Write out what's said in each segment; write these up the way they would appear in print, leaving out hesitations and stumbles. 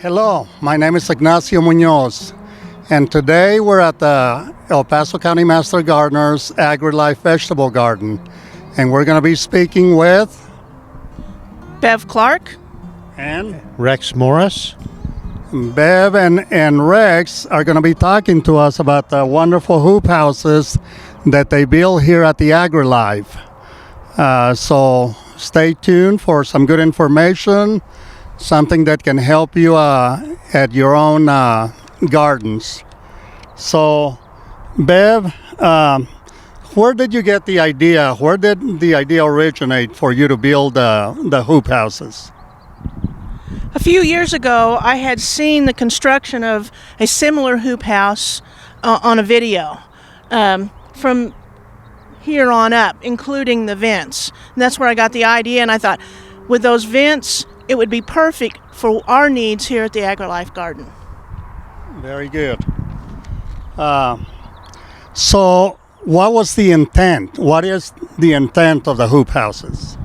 Hello, my name is Ignacio Muñoz, and today we're at the El Paso County Master Gardener's AgriLife Vegetable Garden, and we're going to be speaking with Bev Clark and Rex Morris. Bev and Rex are going to be talking to us about the wonderful hoop houses that they build here at the AgriLife. So stay tuned for some good information, something that can help you at your own gardens. So, Bev, where did you get the idea? Where did the idea originate for you to build the hoop houses? A few years ago, I had seen the construction of a similar hoop house on a video from here on up, including the vents. And that's where I got the idea, and I thought, with those vents, it would be perfect for our needs here at the AgriLife Garden. Very good. So, what was the intent? What is the intent of the hoop houses?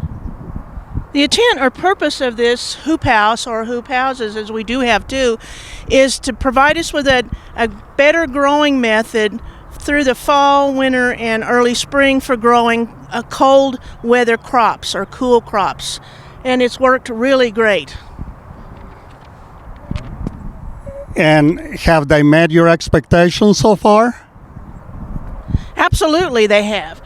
The intent or purpose of this hoop house, or hoop houses, as we do have too, is to provide us with a better growing method through the fall, winter, and early spring for growing cold weather crops or cool crops. And it's worked really great. And have they met your expectations so far? Absolutely, they have.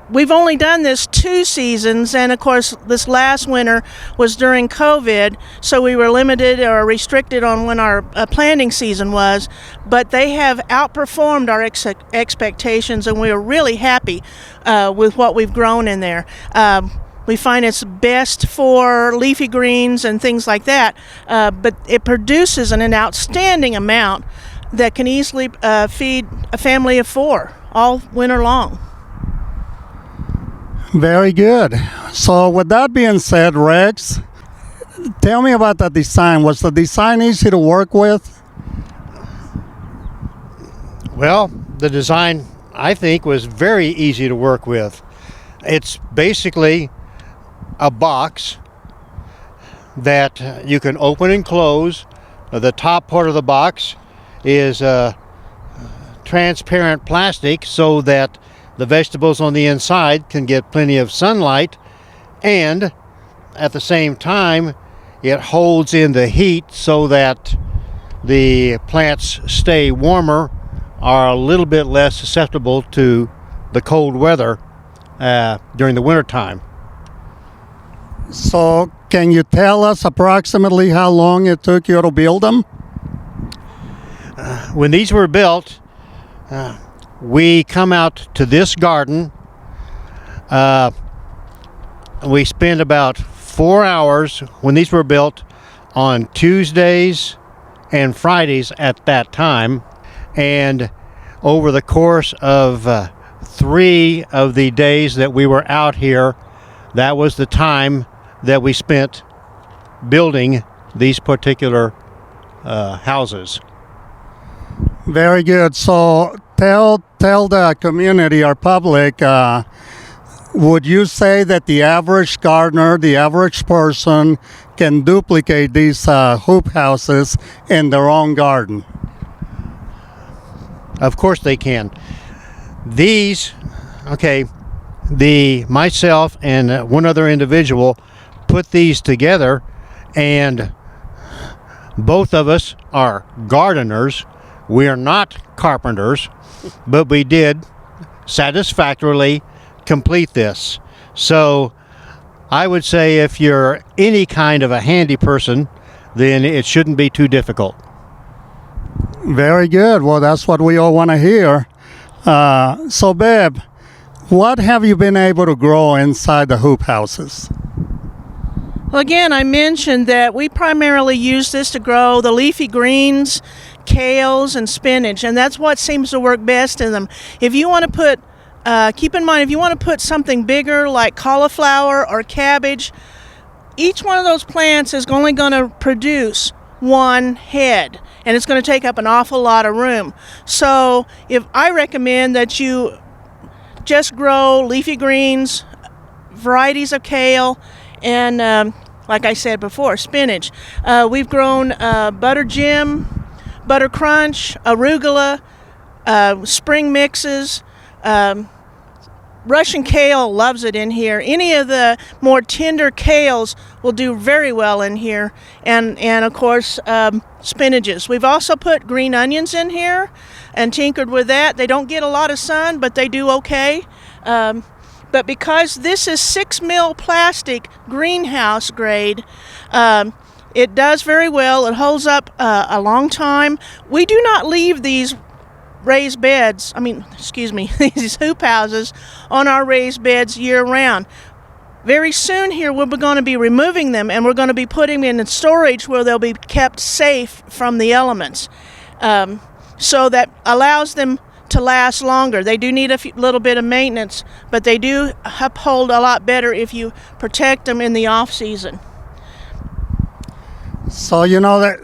We've only done this 2 seasons, and of course this last winter was during COVID, so we were limited or restricted on when our planting season was, but they have outperformed our expectations, and we are really happy with what we've grown in there. We find it's best for leafy greens and things like that, but it produces an outstanding amount that can easily feed a family of 4 all winter long. Very good. So with that being said, Rex, tell me about the design. Was the design easy to work with? Well, the design, I think, was very easy to work with. It's basically a box that you can open and close. The top part of the box is transparent plastic so that the vegetables on the inside can get plenty of sunlight, and at the same time it holds in the heat so that the plants stay warmer, are a little bit less susceptible to the cold weather during the winter time. So can you tell us approximately how long it took you to build them? When these were built, we come out to this garden. We spent about 4 hours when these were built on Tuesdays and Fridays at that time. And over the course of 3 of the days that we were out here, that was the time that we spent building these particular houses. Very good. So tell the community or public, would you say that the average gardener, the average person, can duplicate these hoop houses in their own garden? Of course they can. These, myself and one other individual put these together, and both of us are gardeners. We are not carpenters, but we did satisfactorily complete this. So I would say if you're any kind of a handy person, then it shouldn't be too difficult. Very good. Well, that's what we all want to hear. So, Bev, what have you been able to grow inside the hoop houses? Well, again, I mentioned that we primarily use this to grow the leafy greens, kales, and spinach, and that's what seems to work best in them. If you want to put, keep in mind, if you want to put something bigger like cauliflower or cabbage, each one of those plants is only going to produce 1 head, and it's going to take up an awful lot of room. So if I recommend that you just grow leafy greens, varieties of kale, and like I said before, spinach. We've grown butter gem, butter crunch, arugula, spring mixes. Russian kale loves it in here. Any of the more tender kales will do very well in here. And of course, spinaches. We've also put green onions in here and tinkered with that. They don't get a lot of sun, but they do okay. But because this is 6 mil plastic greenhouse grade, it does very well. It holds up a long time. We do not leave these raised beds, these hoop houses on our raised beds year round. Very soon here we're going to be removing them, and we're going to be putting them in storage where they'll be kept safe from the elements. So that allows them to last longer. They do need a little bit of maintenance, but they do uphold a lot better if you protect them in the off season. So that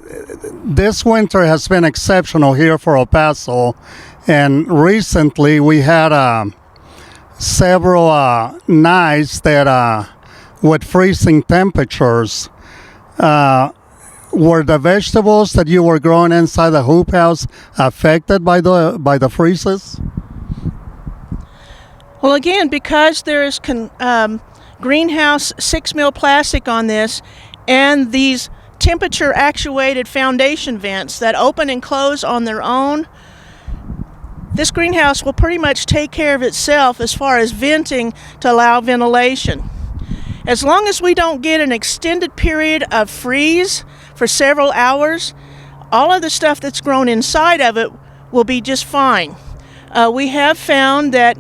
this winter has been exceptional here for El Paso, and recently we had several nights that with freezing temperatures. Were the vegetables that you were growing inside the hoop house affected by the freezes? Well, again, because there is greenhouse 6 mil plastic on this, and these temperature actuated foundation vents that open and close on their own, this greenhouse will pretty much take care of itself as far as venting to allow ventilation. As long as we don't get an extended period of freeze for several hours, all of the stuff that's grown inside of it will be just fine. We have found that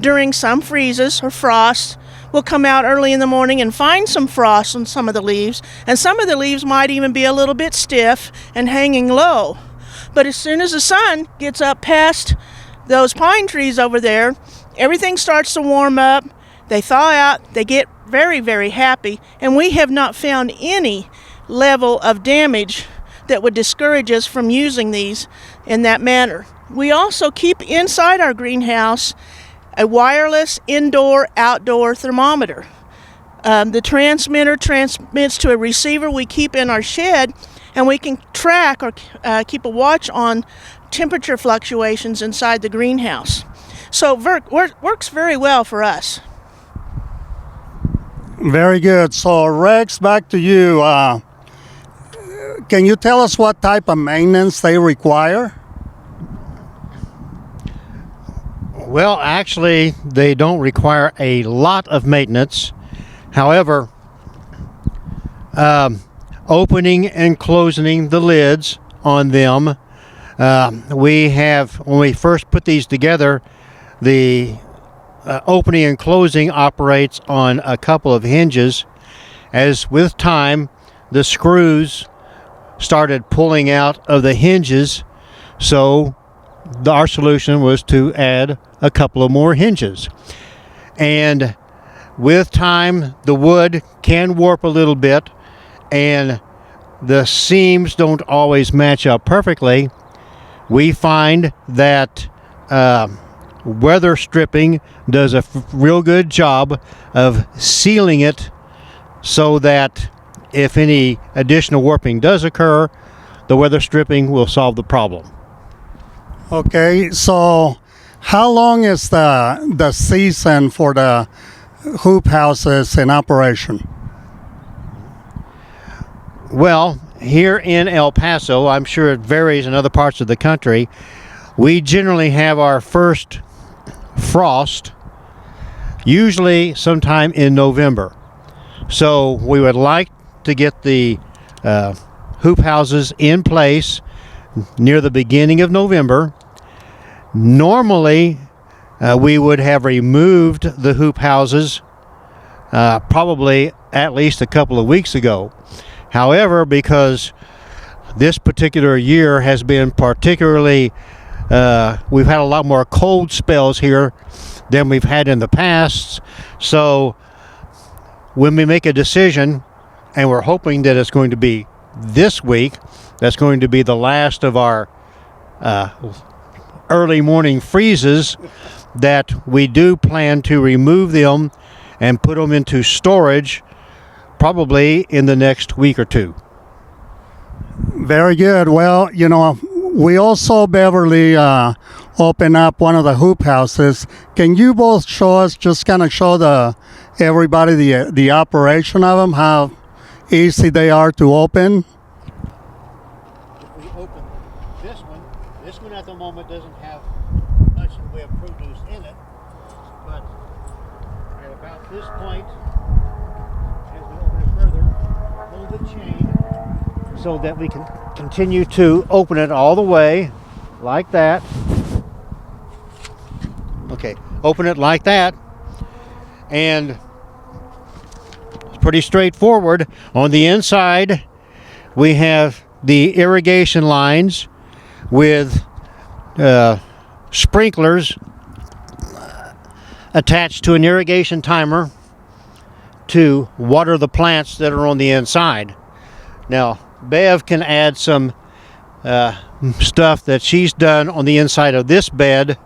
during some freezes or frosts, we'll come out early in the morning and find some frost on some of the leaves, and some of the leaves might even be a little bit stiff and hanging low. But as soon as the sun gets up past those pine trees over there, everything starts to warm up, they thaw out, they get very, very happy, and we have not found any level of damage that would discourage us from using these in that manner. We also keep inside our greenhouse a wireless indoor-outdoor thermometer. The transmitter transmits to a receiver we keep in our shed, and we can track or keep a watch on temperature fluctuations inside the greenhouse. So it works very well for us. Very good. So Rex, back to you. Can you tell us what type of maintenance they require? Well, actually, they don't require a lot of maintenance. However, opening and closing the lids on them, when we first put these together, the opening and closing operates on a couple of hinges. As with time, the screws started pulling out of the hinges, so our solution was to add a couple of more hinges. And with time, the wood can warp a little bit, and the seams don't always match up perfectly. We find that weather stripping does a real good job of sealing it so that if any additional warping does occur, the weather stripping will solve the problem. Okay, so how long is the season for the hoop houses in operation? Well, here in El Paso, I'm sure it varies in other parts of the country, we generally have our first frost usually sometime in November. So we would like to get the hoop houses in place near the beginning of November. Normally, we would have removed the hoop houses probably at least a couple of weeks ago. However, because this particular year has been particularly, we've had a lot more cold spells here than we've had in the past. So when we make a decision, and we're hoping that it's going to be this week, that's going to be the last of our early morning freezes, that we do plan to remove them and put them into storage probably in the next week or two. Very good. Well, you know, we also, Beverly, open up one of the hoop houses. Can you both show us, just kind of show everybody the operation of them, how easy they are to open? If we open this one at the moment doesn't have much in the way of produce in it, but at about this point, as we open it further, hold the chain so that we can continue to open it all the way like that. Okay, open it like that, and it's pretty straightforward. On the inside, we have the irrigation lines with sprinklers attached to an irrigation timer to water the plants that are on the inside. Now, Bev can add some stuff that she's done on the inside of this bed.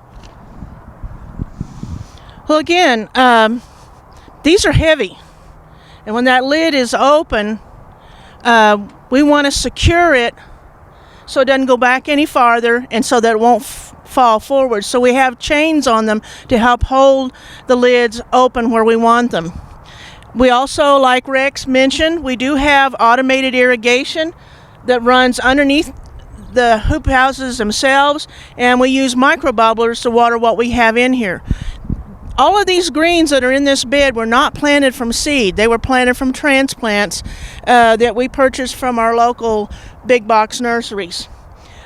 Well, again, these are heavy, and when that lid is open, we want to secure it so it doesn't go back any farther and so that it won't fall forward. So we have chains on them to help hold the lids open where we want them. We also, like Rex mentioned, we do have automated irrigation that runs underneath the hoop houses themselves, and we use micro bubblers to water what we have in here. All of these greens that are in this bed were not planted from seed. They were planted from transplants that we purchased from our local big box nurseries.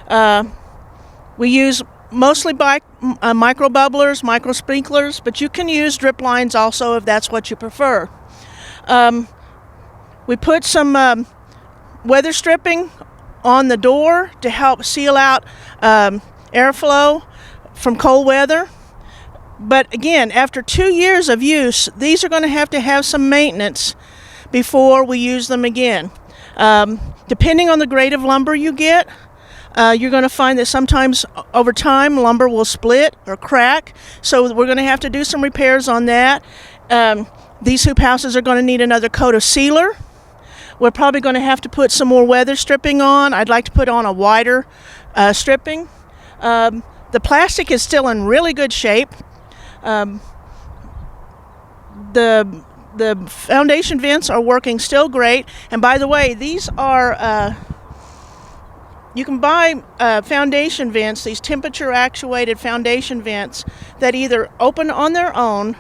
We use mostly micro bubblers, micro sprinklers, but you can use drip lines also if that's what you prefer. We put some weather stripping on the door to help seal out airflow from cold weather. But again, after 2 years of use, these are going to have some maintenance before we use them again. Depending on the grade of lumber you get, you're going to find that sometimes over time lumber will split or crack. So we're going to have to do some repairs on that. These hoop houses are going to need another coat of sealer. We're probably going to have to put some more weather stripping on. I'd like to put on a wider stripping. The plastic is still in really good shape. The foundation vents are working still great. And by the way, these are you can buy foundation vents, these temperature actuated foundation vents that either open on their own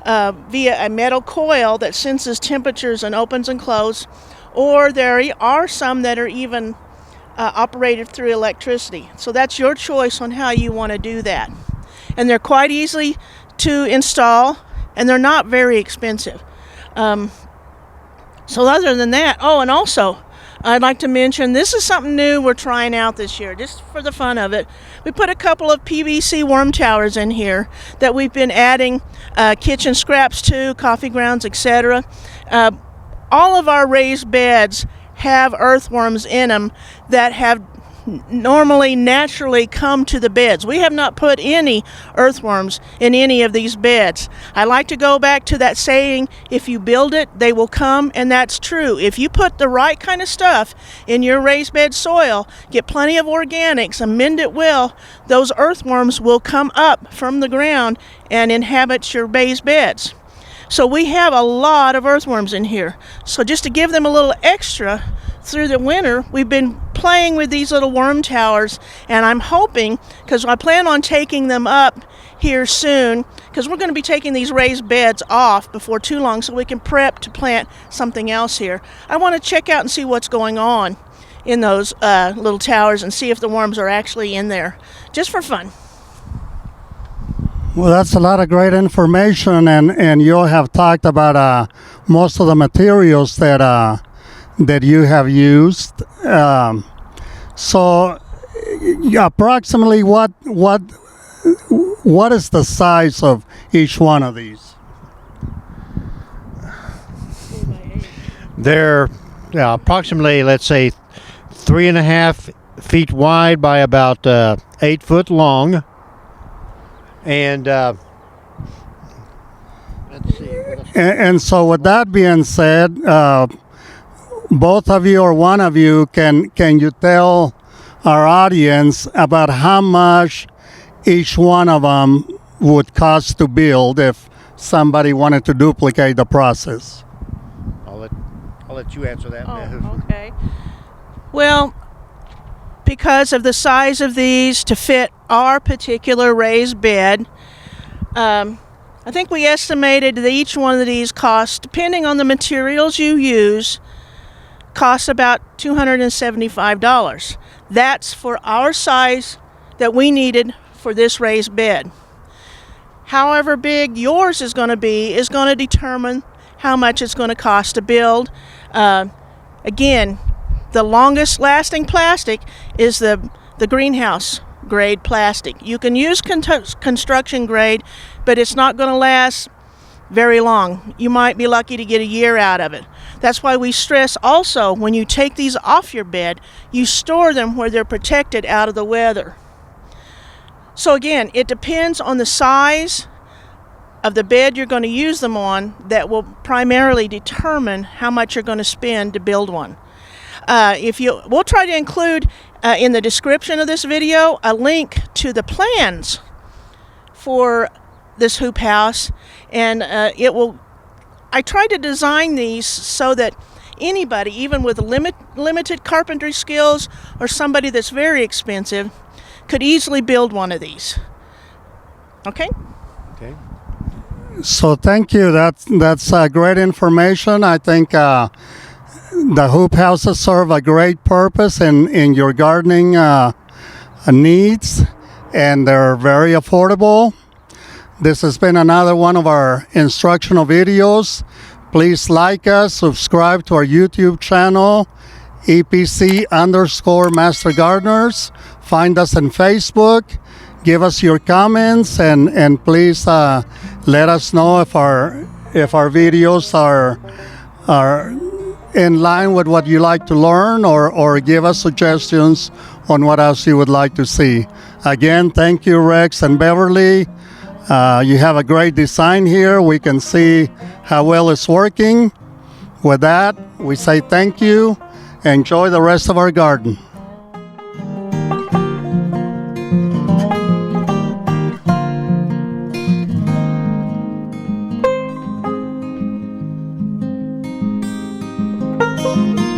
via a metal coil that senses temperatures and opens and closes, or there are some that are even operated through electricity. So that's your choice on how you want to do that. And they're quite easy to install, and they're not very expensive. So other than that, and also I'd like to mention this is something new we're trying out this year, just for the fun of it. We put a couple of PVC worm towers in here that we've been adding kitchen scraps to, coffee grounds, etc. All of our raised beds have earthworms in them that have normally naturally come to the beds. We have not put any earthworms in any of these beds. I like to go back to that saying, if you build it, they will come, and that's true. If you put the right kind of stuff in your raised bed soil, get plenty of organics, amend it well, those earthworms will come up from the ground and inhabit your raised beds. So we have a lot of earthworms in here. So just to give them a little extra through the winter, we've been playing with these little worm towers, and I'm hoping, because I plan on taking them up here soon, because we're going to be taking these raised beds off before too long so we can prep to plant something else here. I want to check out and see what's going on in those little towers and see if the worms are actually in there, just for fun. Well, that's a lot of great information, and you have talked about most of the materials that you have used. So, approximately what is the size of each one of these? They're approximately, let's say, 3.5 feet wide by about 8 foot long. And let's see, what else And so, with that being said, both of you or one of you, can you tell our audience about how much each one of them would cost to build if somebody wanted to duplicate the process? I'll let you answer that. Oh, okay. Well, because of the size of these to fit our particular raised bed, I think we estimated that each one of these costs, depending on the materials you use, costs about $275. That's for our size that we needed for this raised bed. However big yours is going to determine how much it's going to cost to build. Again, the longest lasting plastic is the greenhouse grade plastic. You can use construction grade, but it's not going to last very long. You might be lucky to get a year out of it. That's why we stress also, when you take these off your bed, you store them where they're protected out of the weather. So again, it depends on the size of the bed you're going to use them on that will primarily determine how much you're going to spend to build one. We'll try to include in the description of this video a link to the plans for this hoop house, and I tried to design these so that anybody, even with limited carpentry skills or somebody that's very expensive, could easily build one of these. Okay? Okay. So thank you. That's great information. I think the hoop houses serve a great purpose in your gardening needs, and they're very affordable. This has been another one of our instructional videos. Please like us, subscribe to our YouTube channel, EPC_Master Gardeners. Find us on Facebook. Give us your comments, and please let us know if our videos are in line with what you like to learn, or give us suggestions on what else you would like to see. Again, thank you, Rex and Beverly. You have a great design here. We can see how well it's working. With that, we say thank you. Enjoy the rest of our garden. Thank you.